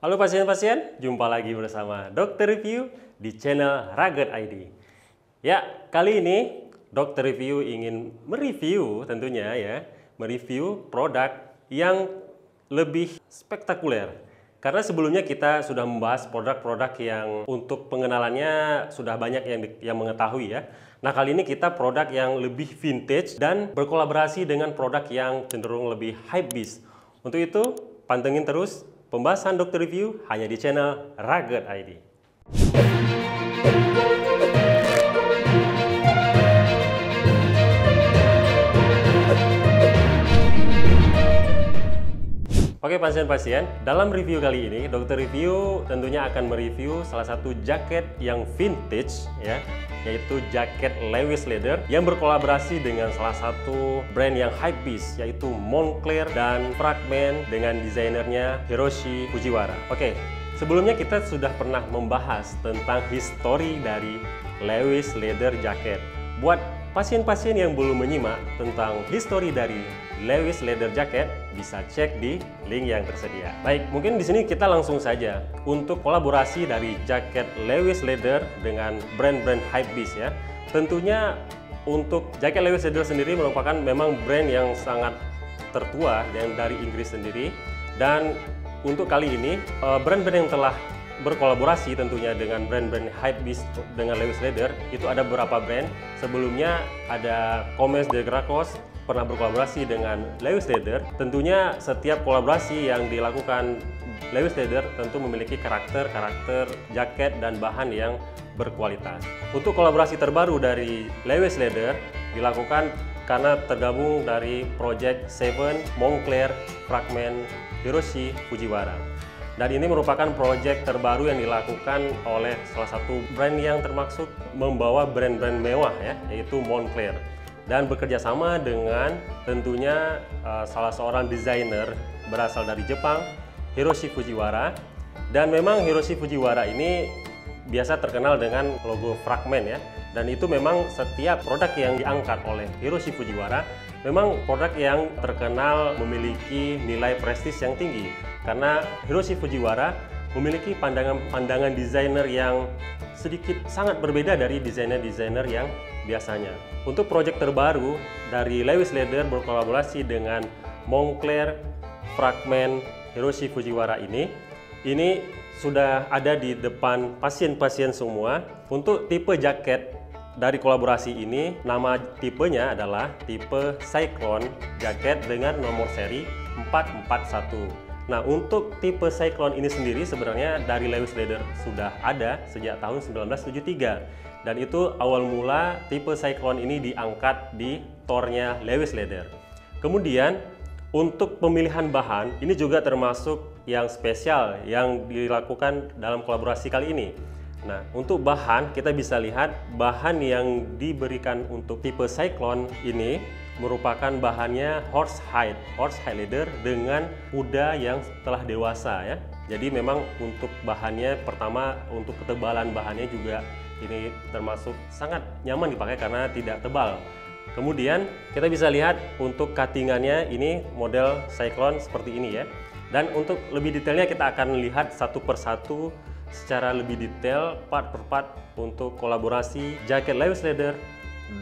Halo pasien-pasien, jumpa lagi bersama Dokter Review di channel Rugged ID. Ya, kali ini Dokter Review ingin mereview tentunya ya, mereview produk yang lebih spektakuler. Karena sebelumnya kita sudah membahas produk-produk yang untuk pengenalannya sudah banyak yang mengetahui ya. Nah, kali ini kita produk yang lebih vintage dan berkolaborasi dengan produk yang cenderung lebih hypebeast. Untuk itu, pantengin terus pembahasan Dokter Review hanya di channel Rugged ID. Oke pasien-pasien, dalam review kali ini Dokter Review tentunya akan mereview salah satu jaket yang vintage ya, yaitu jaket Lewis Leather yang berkolaborasi dengan salah satu brand yang hypebeast yaitu Moncler dan Fragment dengan desainernya Hiroshi Fujiwara. Oke, sebelumnya kita sudah pernah membahas tentang histori dari Lewis Leather jacket. Buat pasien-pasien yang belum menyimak tentang histori dari Lewis Leather jacket, bisa cek di link yang tersedia. Baik, mungkin di sini kita langsung saja untuk kolaborasi dari jaket Lewis Leather dengan brand-brand hypebeast ya. Tentunya untuk jaket Lewis Leather sendiri merupakan memang brand yang sangat tertua yang dari Inggris sendiri, dan untuk kali ini brand-brand yang telah berkolaborasi tentunya dengan brand-brand hypebeast dengan Lewis Leather itu ada beberapa brand. Sebelumnya ada Comes de Gracos pernah berkolaborasi dengan Lewis Leather. Tentunya setiap kolaborasi yang dilakukan Lewis Leather tentu memiliki karakter jaket dan bahan yang berkualitas. Untuk kolaborasi terbaru dari Lewis Leather dilakukan karena tergabung dari Project 7, Moncler, Fragment, Hiroshi Fujiwara. Dan ini merupakan proyek terbaru yang dilakukan oleh salah satu brand yang termasuk membawa brand-brand mewah ya, yaitu Moncler. Dan bekerja sama dengan tentunya salah seorang desainer berasal dari Jepang, Hiroshi Fujiwara. Dan memang Hiroshi Fujiwara ini biasa terkenal dengan logo Fragment ya. Dan itu memang setiap produk yang diangkat oleh Hiroshi Fujiwara memang produk yang terkenal memiliki nilai prestis yang tinggi. Karena Hiroshi Fujiwara memiliki pandangan desainer yang sedikit sangat berbeda dari desainer-desainer yang biasanya. Untuk proyek terbaru dari Lewis Leather berkolaborasi dengan Moncler, Fragment, Hiroshi Fujiwara ini sudah ada di depan pasien-pasien semua. Untuk tipe jaket dari kolaborasi ini, nama tipenya adalah tipe Cyclone jaket dengan nomor seri 441. Nah, untuk tipe Cyclone ini sendiri sebenarnya dari Lewis Leather sudah ada sejak tahun 1973. Dan itu awal mula tipe Cyclone ini diangkat di tornya Lewis Leather. Kemudian untuk pemilihan bahan ini juga termasuk yang spesial yang dilakukan dalam kolaborasi kali ini. Nah, untuk bahan kita bisa lihat bahan yang diberikan untuk tipe Cyclone ini merupakan bahannya horsehide leather dengan kuda yang telah dewasa ya. Jadi memang untuk bahannya pertama untuk ketebalan bahannya juga ini termasuk sangat nyaman dipakai karena tidak tebal. Kemudian kita bisa lihat untuk cuttingannya ini model Cyclone seperti ini ya. Dan untuk lebih detailnya kita akan lihat satu persatu secara lebih detail part per part untuk kolaborasi jaket Lewis Leather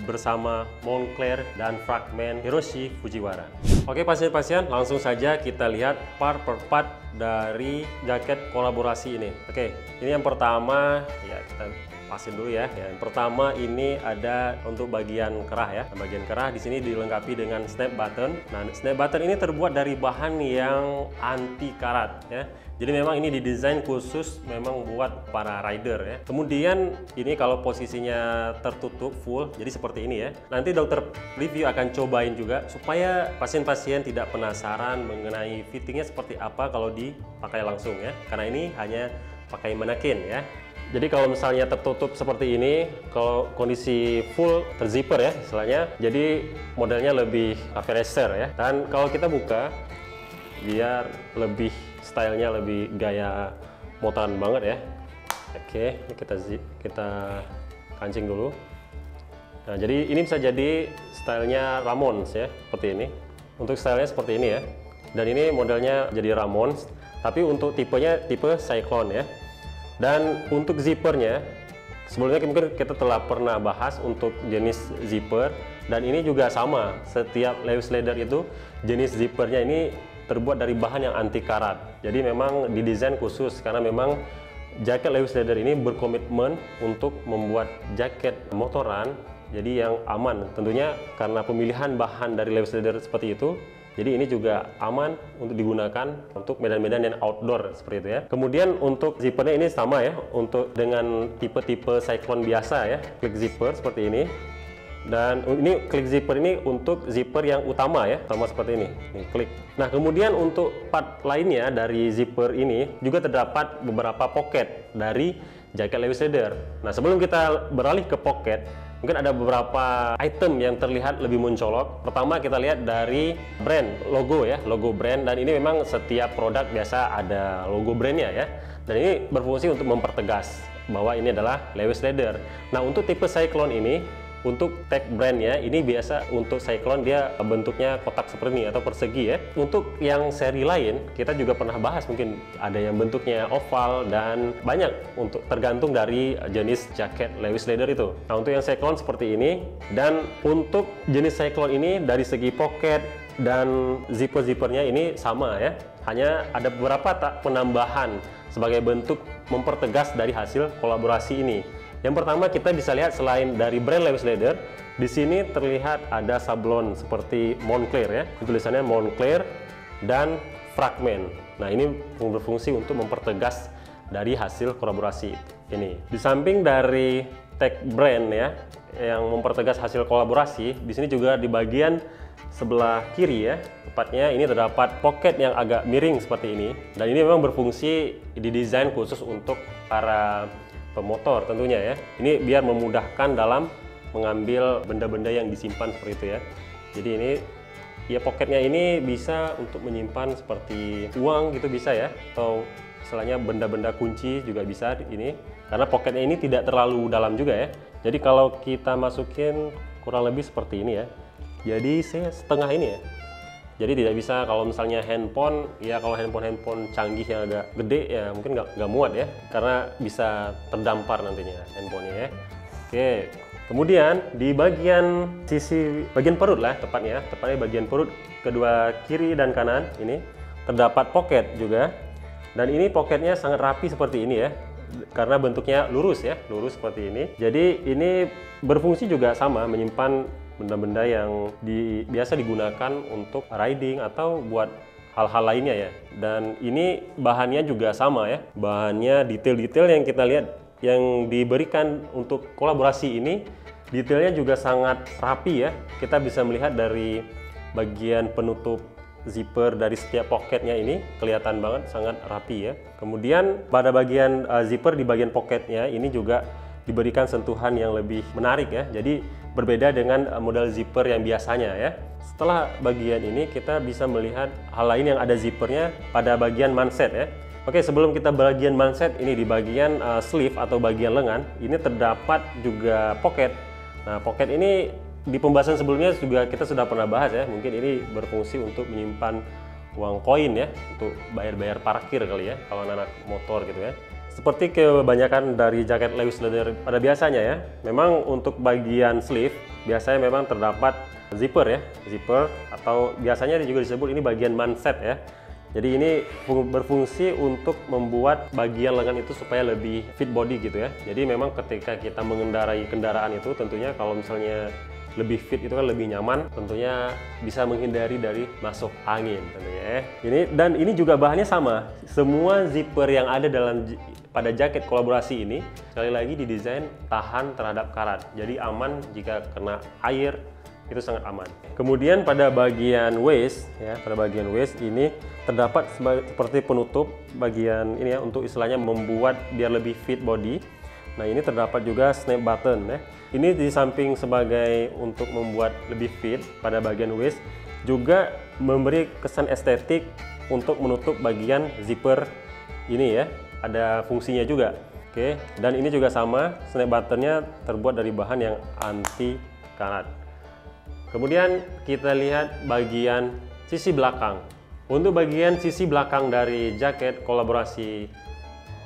bersama Moncler dan Fragment Hiroshi Fujiwara. Oke pasien-pasien, langsung saja kita lihat part per part dari jaket kolaborasi ini. Oke, ini yang pertama ya, kita pasin dulu ya. Yang pertama ini ada untuk bagian kerah ya. Bagian kerah di sini dilengkapi dengan snap button. Nah, snap button ini terbuat dari bahan yang anti karat ya. Jadi memang ini didesain khusus memang buat para rider ya. Kemudian ini kalau posisinya tertutup full, jadi seperti ini ya. Nanti dokter review akan cobain juga supaya pasien-pasien tidak penasaran mengenai fittingnya seperti apa kalau dipakai langsung ya. Karena ini hanya pakai manekin ya. Jadi kalau misalnya tertutup seperti ini, kalau kondisi full terzipper ya istilahnya, jadi modelnya lebih racer ya. Dan kalau kita buka, biar lebih stylenya lebih gaya motoran banget ya. Oke, kita kancing dulu. Nah, jadi ini bisa jadi stylenya Ramones ya, seperti ini. Untuk stylenya seperti ini ya. Dan ini modelnya jadi Ramones. tapi untuk tipenya tipe Cyclone ya. Dan untuk zippernya, sebelumnya mungkin kita telah pernah bahas untuk jenis zipper, dan ini juga sama. Setiap Lewis Leather itu jenis zippernya ini terbuat dari bahan yang anti karat. Jadi memang didesain khusus karena memang jaket Lewis Leather ini berkomitmen untuk membuat jaket motoran jadi yang aman. Tentunya karena pemilihan bahan dari Lewis Leather seperti itu, jadi ini juga aman untuk digunakan untuk medan-medan yang outdoor seperti itu ya. Kemudian untuk zippernya ini sama ya, untuk dengan tipe-tipe Cyclone biasa ya, click zipper seperti ini. Dan ini click zipper ini untuk zipper yang utama ya, sama seperti ini klik. Nah kemudian untuk part lainnya dari zipper ini juga terdapat beberapa pocket dari jaket Lewis Leather. Nah sebelum kita beralih ke pocket, mungkin ada beberapa item yang terlihat lebih mencolok. Pertama kita lihat dari brand, logo ya, logo brand, dan ini memang setiap produk biasa ada logo brandnya ya. Dan ini berfungsi untuk mempertegas bahwa ini adalah Lewis Leather. Nah untuk tipe Cyclone ini, untuk tag brandnya ini biasa untuk Cyclone dia bentuknya kotak seperti ini atau persegi ya. Untuk yang seri lain kita juga pernah bahas, mungkin ada yang bentuknya oval dan banyak, untuk tergantung dari jenis jaket Lewis Leather itu. Nah untuk yang Cyclone seperti ini, dan untuk jenis Cyclone ini dari segi pocket dan zipper-zippernya ini sama ya. Hanya ada beberapa penambahan sebagai bentuk mempertegas dari hasil kolaborasi ini. Yang pertama kita bisa lihat selain dari brand Lewis Leather, di sini terlihat ada sablon seperti Moncler ya. Tulisannya Moncler dan Fragment. Nah ini berfungsi untuk mempertegas dari hasil kolaborasi ini. Di samping dari tag brand ya yang mempertegas hasil kolaborasi, di sini juga di bagian sebelah kiri ya, tepatnya ini terdapat pocket yang agak miring seperti ini. Dan ini memang berfungsi didesain khusus untuk para pemotor tentunya ya. Ini biar memudahkan dalam mengambil benda-benda yang disimpan seperti itu ya. Jadi ini ya pocketnya ini bisa untuk menyimpan seperti uang gitu bisa ya, atau istilahnya benda-benda kunci juga bisa ini, karena pocketnya ini tidak terlalu dalam juga ya. Jadi kalau kita masukin kurang lebih seperti ini ya, jadi saya setengah ini ya. Jadi tidak bisa kalau misalnya handphone, ya kalau handphone canggih yang agak gede ya mungkin nggak muat ya, karena bisa terdampar nantinya handphonenya ya. Oke, kemudian di bagian sisi bagian perut lah tepatnya bagian perut kedua kiri dan kanan ini terdapat pocket juga, dan ini pocketnya sangat rapi seperti ini ya, karena bentuknya lurus ya, lurus seperti ini. Jadi ini berfungsi juga sama menyimpan benda-benda yang biasa digunakan untuk riding atau buat hal-hal lainnya ya. Dan ini bahannya juga sama ya, bahannya detail-detail yang kita lihat yang diberikan untuk kolaborasi ini, detailnya juga sangat rapi ya. Kita bisa melihat dari bagian penutup zipper dari setiap pocketnya ini kelihatan banget sangat rapi ya. Kemudian pada bagian zipper di bagian pocketnya ini juga diberikan sentuhan yang lebih menarik ya. Jadi berbeda dengan model zipper yang biasanya ya. Setelah bagian ini kita bisa melihat hal lain yang ada zippernya pada bagian manset ya. Oke, sebelum kita bagian manset ini di bagian sleeve atau bagian lengan ini terdapat juga pocket. Nah pocket ini di pembahasan sebelumnya juga kita sudah pernah bahas ya. Mungkin ini berfungsi untuk menyimpan uang koin ya, untuk bayar-bayar parkir kali ya kalau anak motor gitu ya. Seperti kebanyakan dari jaket Lewis Leather pada biasanya ya, memang untuk bagian sleeve biasanya memang terdapat zipper ya, zipper atau biasanya juga disebut ini bagian manset ya. Jadi ini berfungsi untuk membuat bagian lengan itu supaya lebih fit body gitu ya. Jadi memang ketika kita mengendarai kendaraan itu tentunya kalau misalnya lebih fit itu kan lebih nyaman, tentunya bisa menghindari dari masuk angin tentunya ya. Dan ini juga bahannya sama. Semua zipper yang ada pada jaket kolaborasi ini sekali lagi didesain tahan terhadap karat. Jadi aman jika kena air, itu sangat aman. Kemudian pada bagian waist ya, pada bagian waist ini terdapat seperti penutup bagian ini ya, untuk istilahnya membuat biar lebih fit body. Nah ini terdapat juga snap button ya. Ini di samping sebagai untuk membuat lebih fit pada bagian waist, juga memberi kesan estetik untuk menutup bagian zipper ini ya. Ada fungsinya juga. Oke, dan ini juga sama, snap buttonnya terbuat dari bahan yang anti karat. Kemudian kita lihat bagian sisi belakang. Untuk bagian sisi belakang dari jaket kolaborasi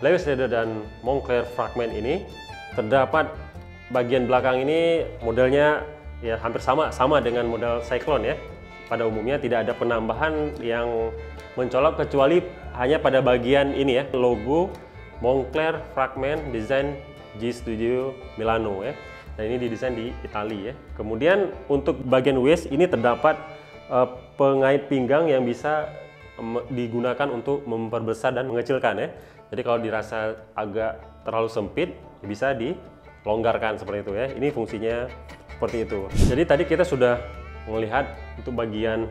Lewis Leather dan Moncler Fragment ini, terdapat bagian belakang ini modelnya ya hampir sama dengan model Cyclone ya. Pada umumnya tidak ada penambahan yang mencolok kecuali hanya pada bagian ini ya, logo Moncler Fragment Design G Studio Milano ya. Dan ini didesain di Italia ya. Kemudian untuk bagian waist ini terdapat pengait pinggang yang bisa digunakan untuk memperbesar dan mengecilkan ya. Jadi kalau dirasa agak terlalu sempit bisa dilonggarkan seperti itu ya. Ini fungsinya seperti itu. Jadi tadi kita sudah melihat untuk bagian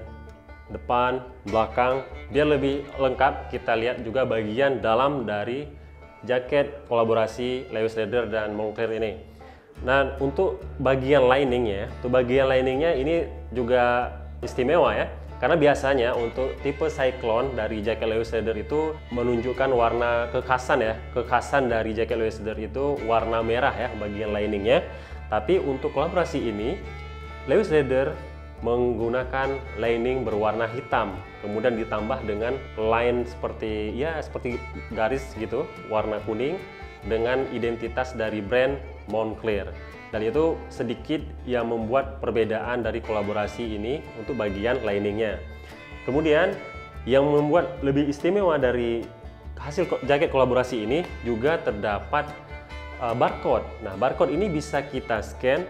depan, belakang, biar lebih lengkap kita lihat juga bagian dalam dari jaket kolaborasi Lewis Leather dan Moncler ini. Nah, untuk bagian liningnya ini juga istimewa ya. Karena biasanya untuk tipe Cyclone dari jaket Lewis Leather itu menunjukkan warna kekhasan dari jaket Lewis Leather itu warna merah ya bagian liningnya. Tapi untuk kolaborasi ini Lewis Leather menggunakan lining berwarna hitam, kemudian ditambah dengan line seperti garis gitu warna kuning dengan identitas dari brand Moncler. Dan itu sedikit yang membuat perbedaan dari kolaborasi ini untuk bagian liningnya. Kemudian yang membuat lebih istimewa dari hasil jaket kolaborasi ini juga terdapat barcode. Nah, barcode ini bisa kita scan,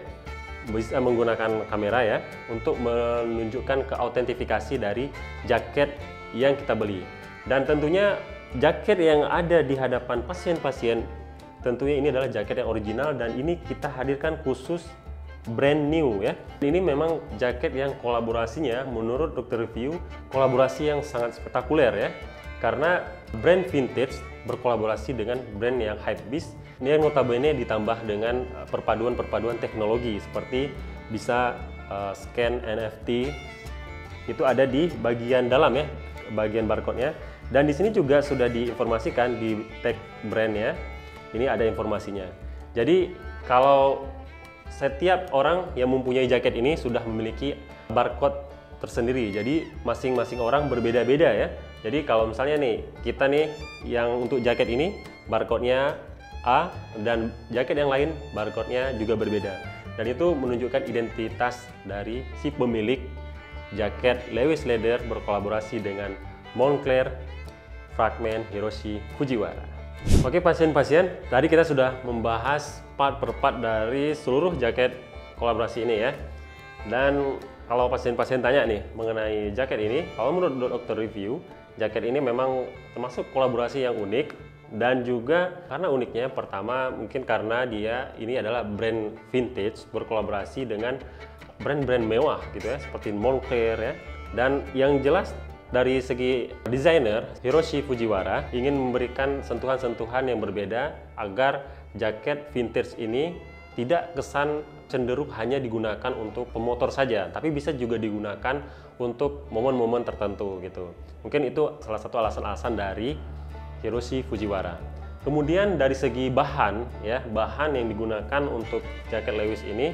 bisa menggunakan kamera ya untuk menunjukkan keautentifikasi dari jaket yang kita beli. Dan tentunya jaket yang ada di hadapan pasien-pasien tentunya ini adalah jaket yang original dan ini kita hadirkan khusus brand new ya. Ini memang jaket yang kolaborasinya menurut dokter review kolaborasi yang sangat spektakuler ya. Karena brand vintage berkolaborasi dengan brand yang hypebeast. Ini yang notabene ditambah dengan perpaduan teknologi seperti bisa scan NFT. Itu ada di bagian dalam ya, bagian barcode-nya. Dan di sini juga sudah diinformasikan di tag brand-nya. Ini ada informasinya. Jadi kalau setiap orang yang mempunyai jaket ini sudah memiliki barcode tersendiri. Jadi masing-masing orang berbeda-beda ya. Jadi kalau misalnya nih kita nih yang untuk jaket ini barcode-nya A dan jaket yang lain barcode-nya juga berbeda. Dan itu menunjukkan identitas dari si pemilik jaket Lewis Leather berkolaborasi dengan Moncler Fragment Hiroshi Fujiwara. Oke pasien-pasien, tadi kita sudah membahas part per part dari seluruh jaket kolaborasi ini ya. Dan kalau pasien-pasien tanya nih mengenai jaket ini, kalau menurut dokter review, jaket ini memang termasuk kolaborasi yang unik. Dan juga karena uniknya, pertama mungkin karena dia ini adalah brand vintage berkolaborasi dengan brand-brand mewah gitu ya, seperti Moncler ya. Dan yang jelas dari segi desainer, Hiroshi Fujiwara ingin memberikan sentuhan-sentuhan yang berbeda agar jaket vintage ini tidak kesan cenderung hanya digunakan untuk pemotor saja, tapi bisa juga digunakan untuk momen-momen tertentu gitu. Mungkin itu salah satu alasan-alasan dari Hiroshi Fujiwara. Kemudian dari segi bahan ya, bahan yang digunakan untuk jaket Lewis ini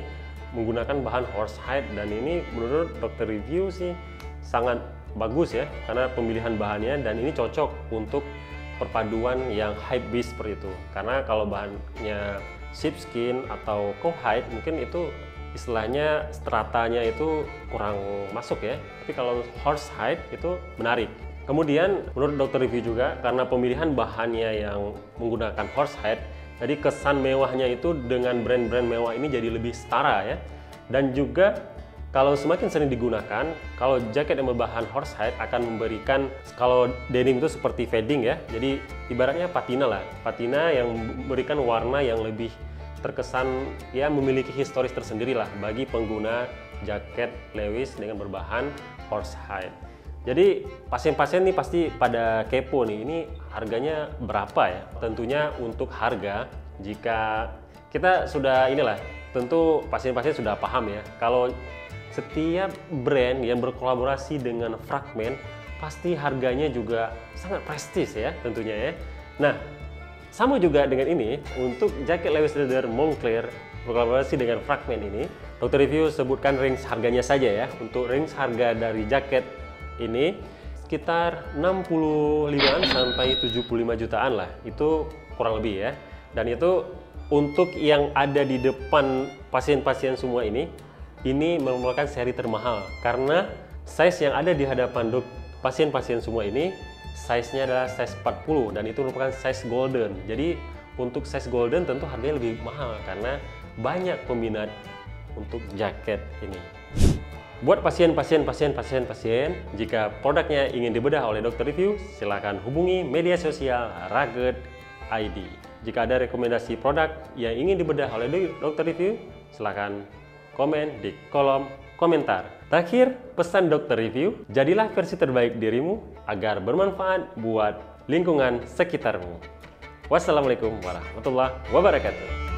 menggunakan bahan horsehide dan ini menurut dokter review sih sangat bagus ya karena pemilihan bahannya dan ini cocok untuk perpaduan yang hypebeast seperti itu. Karena kalau bahannya sheepskin atau cowhide mungkin itu istilahnya stratanya itu kurang masuk ya. Tapi kalau horsehide itu menarik. Kemudian menurut dokter review juga karena pemilihan bahannya yang menggunakan horsehide, jadi kesan mewahnya itu dengan brand-brand mewah ini jadi lebih setara ya. Dan juga kalau semakin sering digunakan, kalau jaket yang berbahan horsehide akan memberikan, kalau denim itu seperti fading ya, jadi ibaratnya patina lah, patina yang memberikan warna yang lebih terkesan ya memiliki historis tersendiri lah bagi pengguna jaket Lewis dengan berbahan horsehide. Jadi pasien-pasien nih pasti pada kepo nih, ini harganya berapa ya? Tentunya untuk harga, jika kita sudah tentu pasien-pasien sudah paham ya, kalau setiap brand yang berkolaborasi dengan Fragment pasti harganya juga sangat prestis ya tentunya ya. Nah, sama juga dengan ini untuk jaket Lewis Leather Moncler berkolaborasi dengan Fragment ini, dokter review sebutkan range harganya saja ya. Untuk range harga dari jaket ini sekitar 65 sampai 75 jutaan lah, itu kurang lebih ya. Dan itu untuk yang ada di depan pasien-pasien semua ini merupakan seri termahal karena size yang ada di hadapan pasien-pasien semua ini size-nya adalah size 40 dan itu merupakan size golden. Jadi untuk size golden tentu harganya lebih mahal karena banyak peminat untuk jaket ini. Buat pasien, jika produknya ingin dibedah oleh Dokter Review, silakan hubungi media sosial Rugged ID. Jika ada rekomendasi produk yang ingin dibedah oleh Dokter Review, silakan komen di kolom komentar. Terakhir, pesan Dokter Review, jadilah versi terbaik dirimu agar bermanfaat buat lingkungan sekitarmu. Wassalamualaikum warahmatullahi wabarakatuh.